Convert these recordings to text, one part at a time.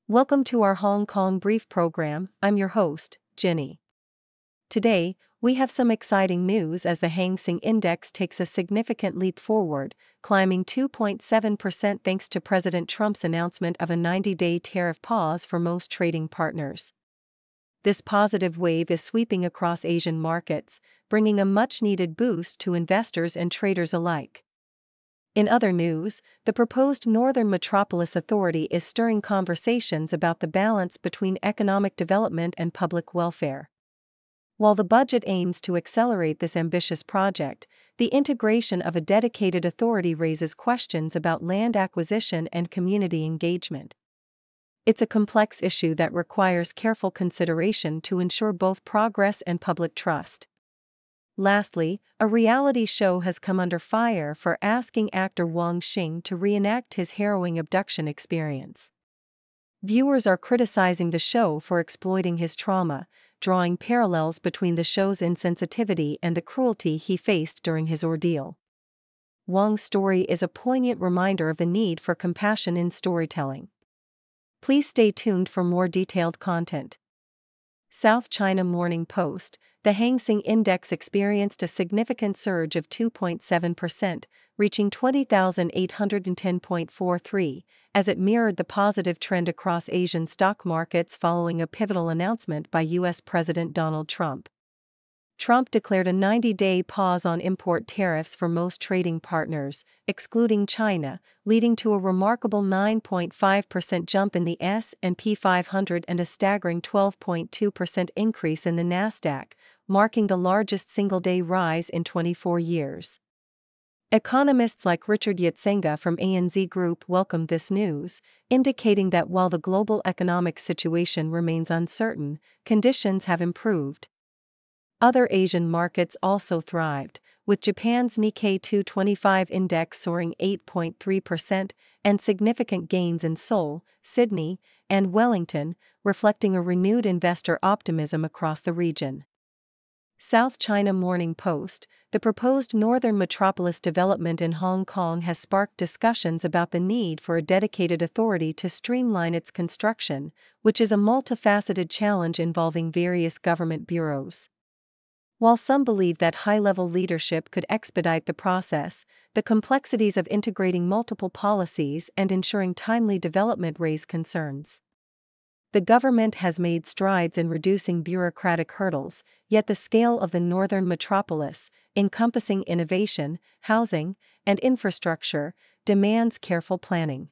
Welcome to our Hong Kong Brief program. I'm your host, Jenny. Today, we have some exciting news as the Hang Seng Index takes a significant leap forward, climbing 2.7% thanks to President Trump's announcement of a 90-day tariff pause for most trading partners. This positive wave is sweeping across Asian markets, bringing a much-needed boost to investors and traders alike. In other news, the proposed Northern Metropolis Authority is stirring conversations about the balance between economic development and public welfare. While the budget aims to accelerate this ambitious project, the integration of a dedicated authority raises questions about land acquisition and community engagement. It's a complex issue that requires careful consideration to ensure both progress and public trust. Lastly, a reality show has come under fire for asking actor Wang Xing to reenact his harrowing abduction experience. Viewers are criticizing the show for exploiting his trauma, drawing parallels between the show's insensitivity and the cruelty he faced during his ordeal. Wang's story is a poignant reminder of the need for compassion in storytelling. Please stay tuned for more detailed content. South China Morning Post, the Hang Seng Index experienced a significant surge of 2.7%, reaching 20,810.43, as it mirrored the positive trend across Asian stock markets following a pivotal announcement by U.S. President Donald Trump. Trump declared a 90-day pause on import tariffs for most trading partners, excluding China, leading to a remarkable 9.5% jump in the S&P 500 and a staggering 12.2% increase in the Nasdaq, marking the largest single-day rise in 24 years. Economists like Richard Yatsenga from ANZ Group welcomed this news, indicating that while the global economic situation remains uncertain, conditions have improved. Other Asian markets also thrived, with Japan's Nikkei 225 index soaring 8.3% and significant gains in Seoul, Sydney, and Wellington, reflecting a renewed investor optimism across the region. South China Morning Post, the proposed Northern Metropolis development in Hong Kong has sparked discussions about the need for a dedicated authority to streamline its construction, which is a multifaceted challenge involving various government bureaus. While some believe that high-level leadership could expedite the process, the complexities of integrating multiple policies and ensuring timely development raise concerns. The government has made strides in reducing bureaucratic hurdles, yet the scale of the Northern Metropolis, encompassing innovation, housing, and infrastructure, demands careful planning.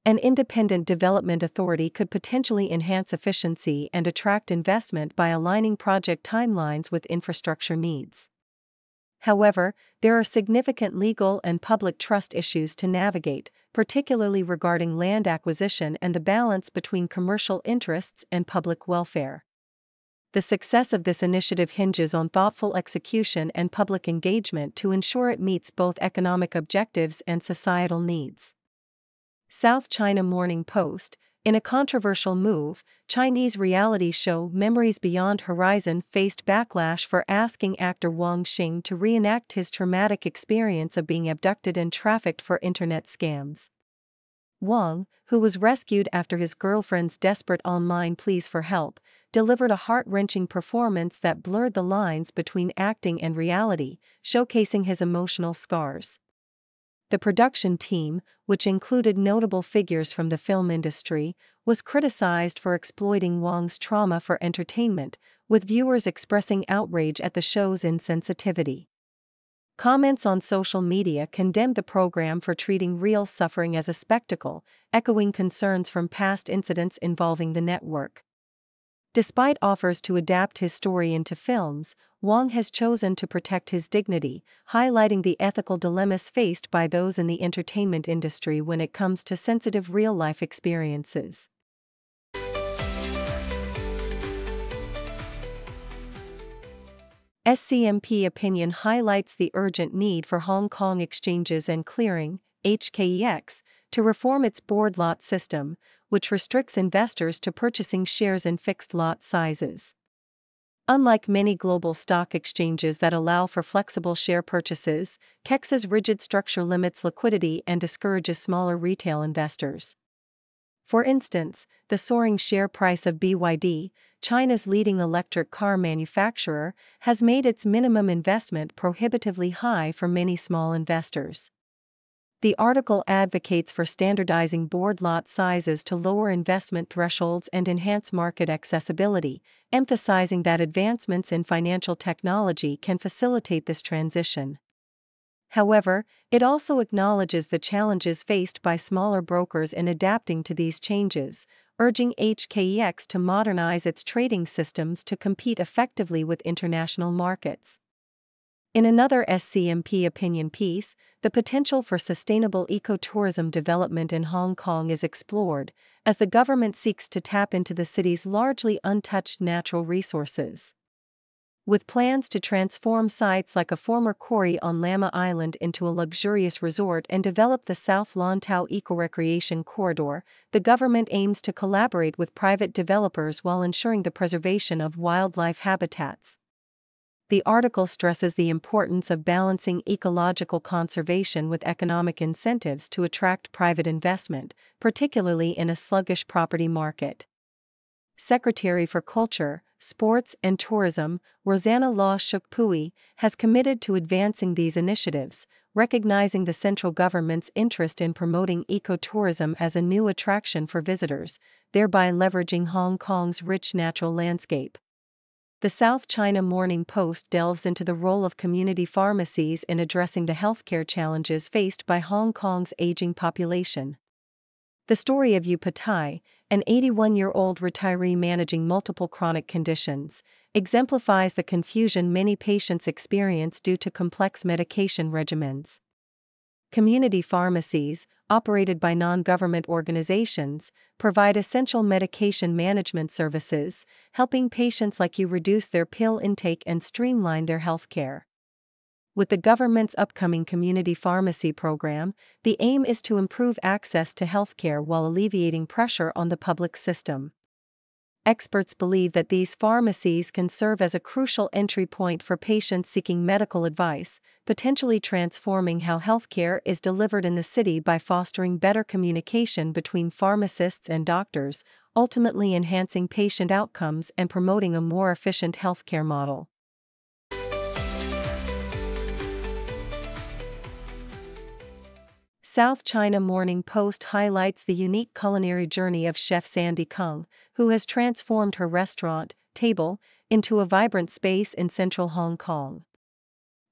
An independent development authority could potentially enhance efficiency and attract investment by aligning project timelines with infrastructure needs. However, there are significant legal and public trust issues to navigate, particularly regarding land acquisition and the balance between commercial interests and public welfare. The success of this initiative hinges on thoughtful execution and public engagement to ensure it meets both economic objectives and societal needs. South China Morning Post, in a controversial move, Chinese reality show Memories Beyond Horizon faced backlash for asking actor Wang Xing to reenact his traumatic experience of being abducted and trafficked for internet scams. Wang, who was rescued after his girlfriend's desperate online pleas for help, delivered a heart-wrenching performance that blurred the lines between acting and reality, showcasing his emotional scars. The production team, which included notable figures from the film industry, was criticized for exploiting Wang's trauma for entertainment, with viewers expressing outrage at the show's insensitivity. Comments on social media condemned the program for treating real suffering as a spectacle, echoing concerns from past incidents involving the network. Despite offers to adapt his story into films, Wang has chosen to protect his dignity, highlighting the ethical dilemmas faced by those in the entertainment industry when it comes to sensitive real-life experiences. SCMP opinion highlights the urgent need for Hong Kong Exchanges and Clearing, HKEX, to reform its board lot system, which restricts investors to purchasing shares in fixed lot sizes. Unlike many global stock exchanges that allow for flexible share purchases, KEX's rigid structure limits liquidity and discourages smaller retail investors. For instance, the soaring share price of BYD, China's leading electric car manufacturer, has made its minimum investment prohibitively high for many small investors. The article advocates for standardizing board lot sizes to lower investment thresholds and enhance market accessibility, emphasizing that advancements in financial technology can facilitate this transition. However, it also acknowledges the challenges faced by smaller brokers in adapting to these changes, urging HKEX to modernize its trading systems to compete effectively with international markets. In another SCMP opinion piece, the potential for sustainable ecotourism development in Hong Kong is explored, as the government seeks to tap into the city's largely untouched natural resources. With plans to transform sites like a former quarry on Lama Island into a luxurious resort and develop the South Lantau Eco-Recreation Corridor, the government aims to collaborate with private developers while ensuring the preservation of wildlife habitats. The article stresses the importance of balancing ecological conservation with economic incentives to attract private investment, particularly in a sluggish property market. Secretary for Culture, Sports and Tourism, Rosanna Law Shuk Pui, has committed to advancing these initiatives, recognizing the central government's interest in promoting ecotourism as a new attraction for visitors, thereby leveraging Hong Kong's rich natural landscape. The South China Morning Post delves into the role of community pharmacies in addressing the healthcare challenges faced by Hong Kong's aging population. The story of Yu Patai, an 81-year-old retiree managing multiple chronic conditions, exemplifies the confusion many patients experience due to complex medication regimens. Community pharmacies, operated by non-government organizations, provide essential medication management services, helping patients like you reduce their pill intake and streamline their healthcare. With the government's upcoming community pharmacy program, the aim is to improve access to healthcare while alleviating pressure on the public system. Experts believe that these pharmacies can serve as a crucial entry point for patients seeking medical advice, potentially transforming how healthcare is delivered in the city by fostering better communication between pharmacists and doctors, ultimately enhancing patient outcomes and promoting a more efficient healthcare model. South China Morning Post highlights the unique culinary journey of chef Sandy Kung, who has transformed her restaurant, Table, into a vibrant space in central Hong Kong.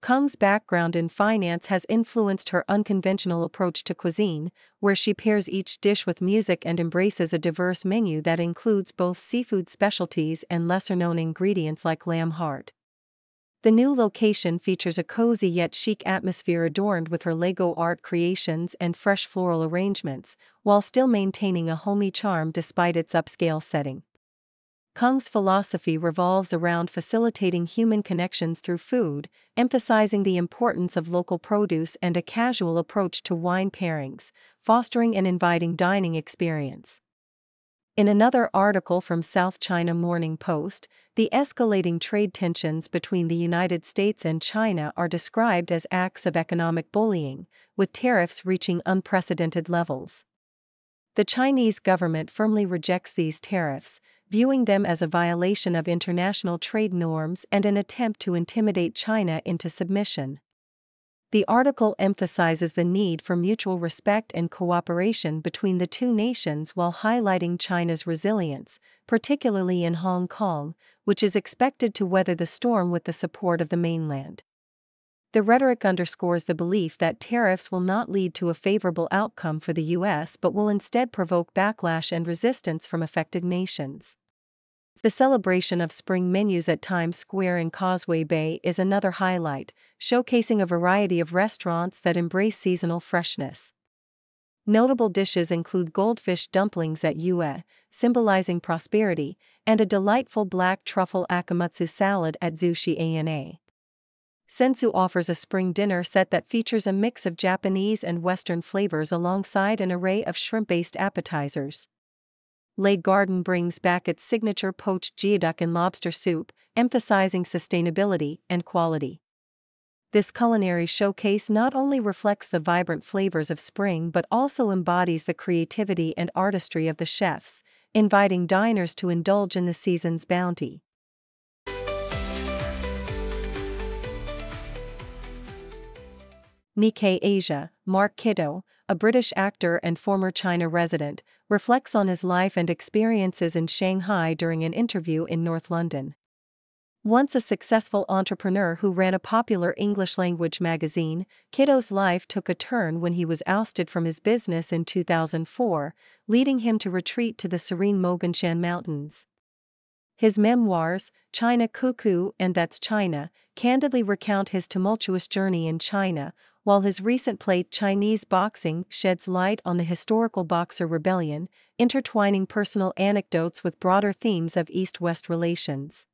Kung's background in finance has influenced her unconventional approach to cuisine, where she pairs each dish with music and embraces a diverse menu that includes both seafood specialties and lesser-known ingredients like lamb heart. The new location features a cozy yet chic atmosphere adorned with her Lego art creations and fresh floral arrangements, while still maintaining a homey charm despite its upscale setting. Kung's philosophy revolves around facilitating human connections through food, emphasizing the importance of local produce and a casual approach to wine pairings, fostering an inviting dining experience. In another article from South China Morning Post, the escalating trade tensions between the United States and China are described as acts of economic bullying, with tariffs reaching unprecedented levels. The Chinese government firmly rejects these tariffs, viewing them as a violation of international trade norms and an attempt to intimidate China into submission. The article emphasizes the need for mutual respect and cooperation between the two nations while highlighting China's resilience, particularly in Hong Kong, which is expected to weather the storm with the support of the mainland. The rhetoric underscores the belief that tariffs will not lead to a favorable outcome for the U.S. but will instead provoke backlash and resistance from affected nations. The celebration of spring menus at Times Square in Causeway Bay is another highlight, showcasing a variety of restaurants that embrace seasonal freshness. Notable dishes include goldfish dumplings at Yue, symbolizing prosperity, and a delightful black truffle akamatsu salad at Zushi A&A. Sensu offers a spring dinner set that features a mix of Japanese and Western flavors alongside an array of shrimp-based appetizers. Lei Garden brings back its signature poached geoduck and lobster soup, emphasizing sustainability and quality. This culinary showcase not only reflects the vibrant flavors of spring but also embodies the creativity and artistry of the chefs, inviting diners to indulge in the season's bounty. Nikkei Asia, Mark Kiddo, a British actor and former China resident, reflects on his life and experiences in Shanghai during an interview in North London. Once a successful entrepreneur who ran a popular English-language magazine, Kiddo's life took a turn when he was ousted from his business in 2004, leading him to retreat to the serene Moganshan Mountains. His memoirs, China Cuckoo and That's China, candidly recount his tumultuous journey in China, while his recent play Chinese Boxing sheds light on the historical Boxer Rebellion, intertwining personal anecdotes with broader themes of East-West relations.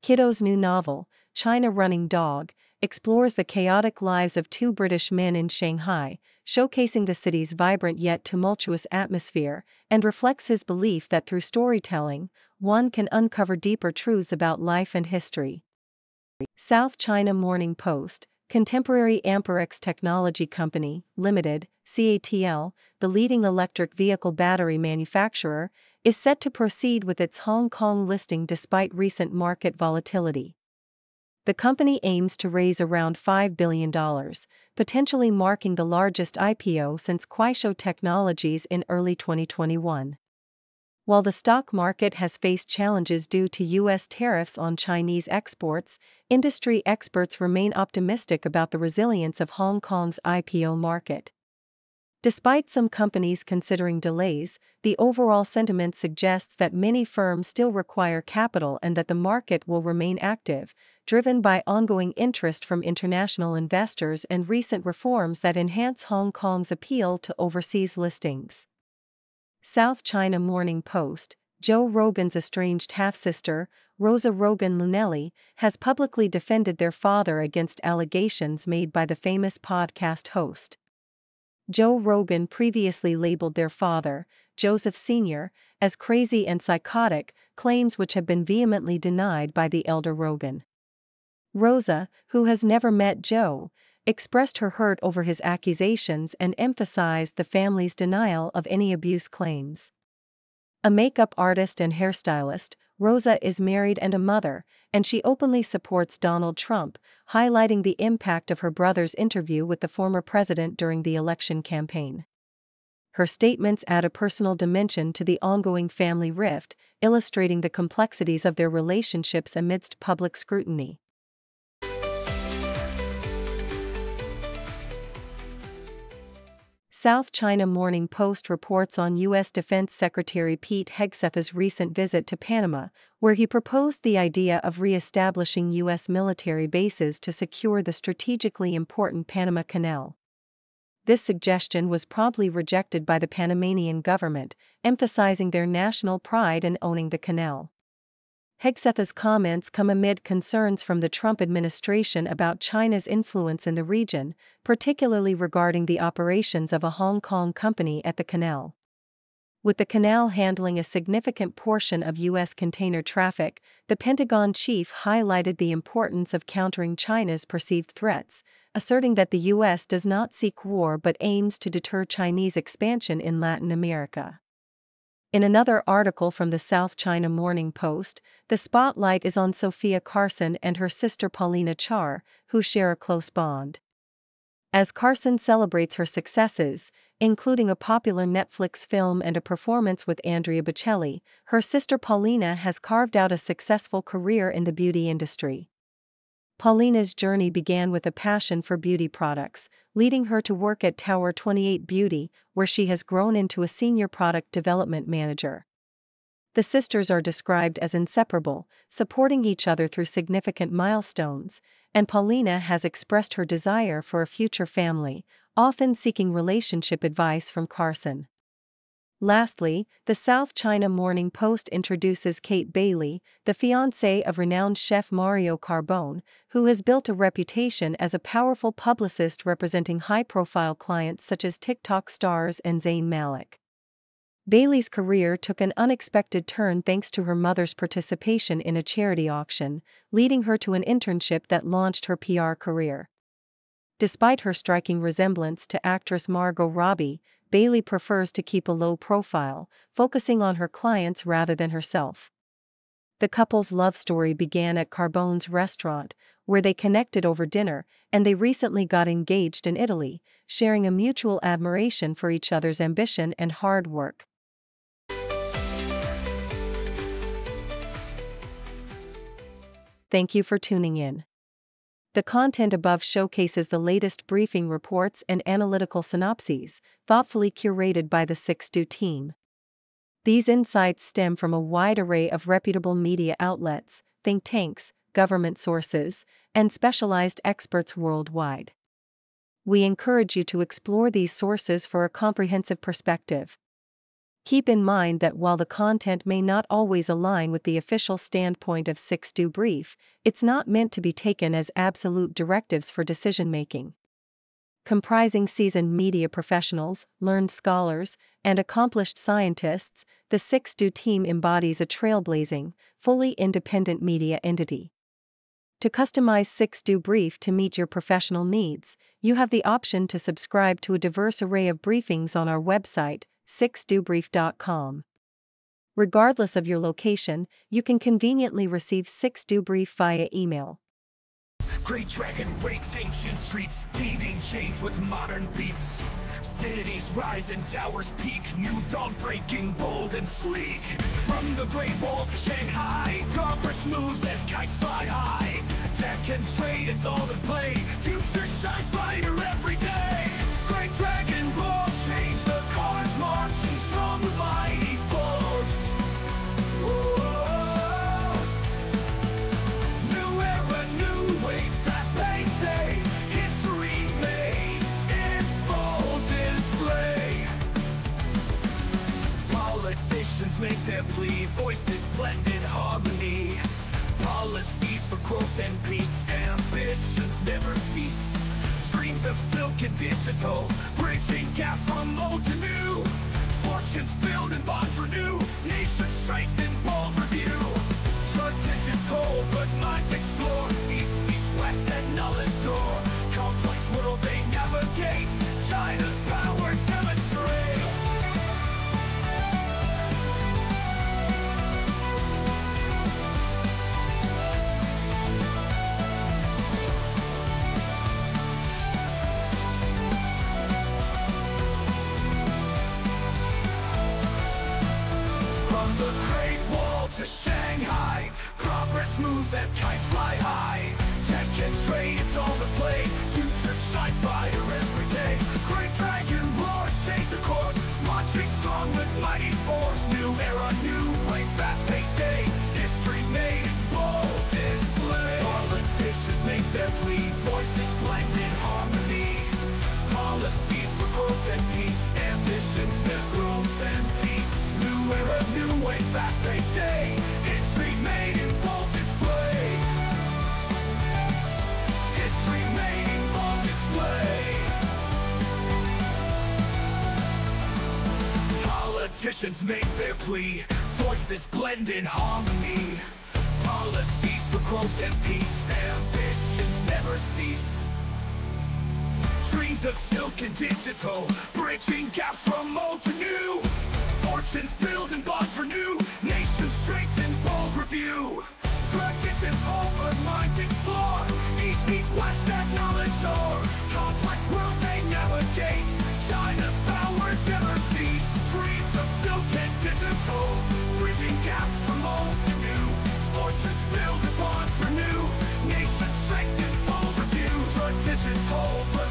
Kiddo's new novel, China Running Dog, explores the chaotic lives of two British men in Shanghai, showcasing the city's vibrant yet tumultuous atmosphere, and reflects his belief that through storytelling, one can uncover deeper truths about life and history. South China Morning Post, Contemporary Amperex Technology Company, Limited, CATL, the leading electric vehicle battery manufacturer, is set to proceed with its Hong Kong listing despite recent market volatility. The company aims to raise around $5 billion, potentially marking the largest IPO since Kuaishou Technologies in early 2021. While the stock market has faced challenges due to U.S. tariffs on Chinese exports, industry experts remain optimistic about the resilience of Hong Kong's IPO market. Despite some companies considering delays, the overall sentiment suggests that many firms still require capital and that the market will remain active, driven by ongoing interest from international investors and recent reforms that enhance Hong Kong's appeal to overseas listings. South China Morning Post, Joe Rogan's estranged half-sister, Rosa Rogan Lunelli, has publicly defended their father against allegations made by the famous podcast host. Joe Rogan previously labeled their father, Joseph Sr., as crazy and psychotic, claims which have been vehemently denied by the elder Rogan. Rosa, who has never met Joe, expressed her hurt over his accusations and emphasized the family's denial of any abuse claims. A makeup artist and hairstylist, Rosa is married and a mother, and she openly supports Donald Trump, highlighting the impact of her brother's interview with the former president during the election campaign. Her statements add a personal dimension to the ongoing family rift, illustrating the complexities of their relationships amidst public scrutiny. South China Morning Post reports on U.S. Defense Secretary Pete Hegseth's recent visit to Panama, where he proposed the idea of re-establishing U.S. military bases to secure the strategically important Panama Canal. This suggestion was promptly rejected by the Panamanian government, emphasizing their national pride in owning the canal. Hegseth's comments come amid concerns from the Trump administration about China's influence in the region, particularly regarding the operations of a Hong Kong company at the canal. With the canal handling a significant portion of U.S. container traffic, the Pentagon chief highlighted the importance of countering China's perceived threats, asserting that the U.S. does not seek war but aims to deter Chinese expansion in Latin America. In another article from the South China Morning Post, the spotlight is on Sophia Carson and her sister Paulina Char, who share a close bond. As Carson celebrates her successes, including a popular Netflix film and a performance with Andrea Bocelli, her sister Paulina has carved out a successful career in the beauty industry. Paulina's journey began with a passion for beauty products, leading her to work at Tower 28 Beauty, where she has grown into a senior product development manager. The sisters are described as inseparable, supporting each other through significant milestones, and Paulina has expressed her desire for a future family, often seeking relationship advice from Carson. Lastly, the South China Morning Post introduces Kate Bailey, the fiancée of renowned chef Mario Carbone, who has built a reputation as a powerful publicist representing high-profile clients such as TikTok stars and Zayn Malik. Bailey's career took an unexpected turn thanks to her mother's participation in a charity auction, leading her to an internship that launched her PR career. Despite her striking resemblance to actress Margot Robbie, Bailey prefers to keep a low profile, focusing on her clients rather than herself. The couple's love story began at Carbone's restaurant, where they connected over dinner, and they recently got engaged in Italy, sharing a mutual admiration for each other's ambition and hard work. Thank you for tuning in. The content above showcases the latest briefing reports and analytical synopses, thoughtfully curated by the 6Do team. These insights stem from a wide array of reputable media outlets, think tanks, government sources, and specialized experts worldwide. We encourage you to explore these sources for a comprehensive perspective. Keep in mind that while the content may not always align with the official standpoint of 6Do Brief, it's not meant to be taken as absolute directives for decision-making. Comprising seasoned media professionals, learned scholars, and accomplished scientists, the 6Do team embodies a trailblazing, fully independent media entity. To customize 6Do Brief to meet your professional needs, you have the option to subscribe to a diverse array of briefings on our website, 6dobrief.com. Regardless of your location, you can conveniently receive 6Do Brief via email. Great dragon wakes ancient streets, leading change with modern beats. Cities rise and towers peak, new dawn breaking, bold and sleek. From the Great Wall to Shanghai, progress moves as kites fly high. Tech and trade, it's all in play, future shines brighter every day. Great dragon roars, change the cars marching strong with mighty force. New era, new wave, fast-paced day, history made in full display. Politicians make their plea, voices blend in harmony. Policies for growth and peace, ambitions never cease. Dreams of silk and digital, bridging gaps from old to new. Fortunes build and bonds renew, nations strengthen, bold review. Traditions hold, but minds explore, east meets west and knowledge door. Complex world they navigate, China's power demonstrates. From the Great Wall to Shanghai, progress moves as kites fly high. Tech and trade, it's all the play, future shines brighter every day. Great dragon roars, change the course, marching strong with mighty force. New era, new way, fast-paced day, history made in bold display. Politicians make their plea, voices blend in harmony. Policies for growth and peace, ambitions their growth and peace. New era, new way, fast-paced day, history made in bold display. History made in bold display. Politicians make their plea, voices blend in harmony. Policies for growth and peace, ambitions never cease. Dreams of silk and digital, bridging gaps from old to new. Fortunes build and bonds renew, nations strengthen, bold review. Traditions hold but minds explore, east meets west at knowledge door. Complex world they navigate, China's power never cease. Dreams of silk and digital, bridging gaps from old to new. Fortunes build and bonds renew, nations strengthen, bold review. Traditions hold but